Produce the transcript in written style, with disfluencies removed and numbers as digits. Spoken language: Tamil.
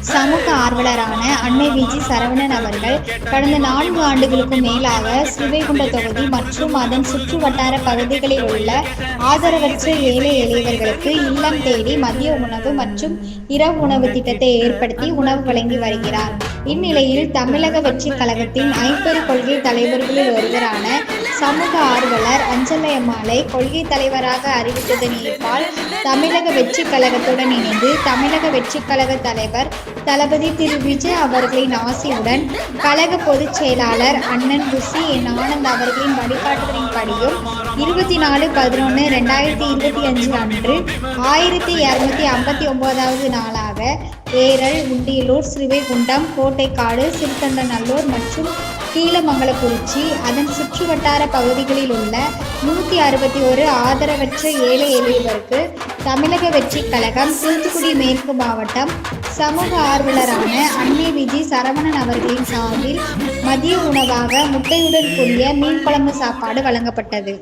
சமூக ஆர்வலரான அன்னை விஜி சரவணன் அவர்கள் கடந்த 4 ஆண்டுகளுக்கும் மேலாக ஸ்ரீவைகுண்ட தொகுதி மற்றும் அதன் சுற்று வட்டார பகுதிகளில் உள்ள ஆதரவற்ற ஏழை எளியவர்களுக்கு இல்லம் தேடி மதிய உணவு மற்றும் இரவு உணவு திட்டத்தை ஏற்படுத்தி உணவு வழங்கி வருகிறார். இந்நிலையில் தமிழக வெற்றி கழகத்தின் ஐம்பெரும் கொள்கை தலைவர்களில் ஒருவரான சமூக ஆர்வலர் அஞ்சலையம்மாளை கொள்கை தலைவராக அறிவித்ததன் ஏற்பால் தமிழக வெற்றி கழகத்துடன் இணைந்து தமிழக வெற்றி கழக தலைவர் தளபதி திரு விஜய் அவர்களின் ஆசியுடன் கழக பொதுச் செயலாளர் அண்ணன் ருசி என் ஆனந்த் அவர்களின் வழிகாட்டுதலின்படியும் 24/11/2025 அன்று 1259வது நாளாக ஏரல், உண்டியலூர், ஸ்ரீவைகுண்டம், கோட்டைக்காடு, சிறுத்தண்டநல்லூர் மற்றும் கீழமங்கலக்குறிச்சி அதன் சுற்று வட்டார பகுதிகளில் உள்ள 161 ஆதரவற்ற ஏழை எளியவருக்கு தமிழக வெற்றி கழகம் தூத்துக்குடி மேற்கு மாவட்டம் சமூக ஆர்வலரான அன்னை விஜி சரவணன் அவர்களின் சார்பில் மதிய உணவாக முட்டையுடன் கூடிய மீன் குழம்பு சாப்பாடு வழங்கப்பட்டது.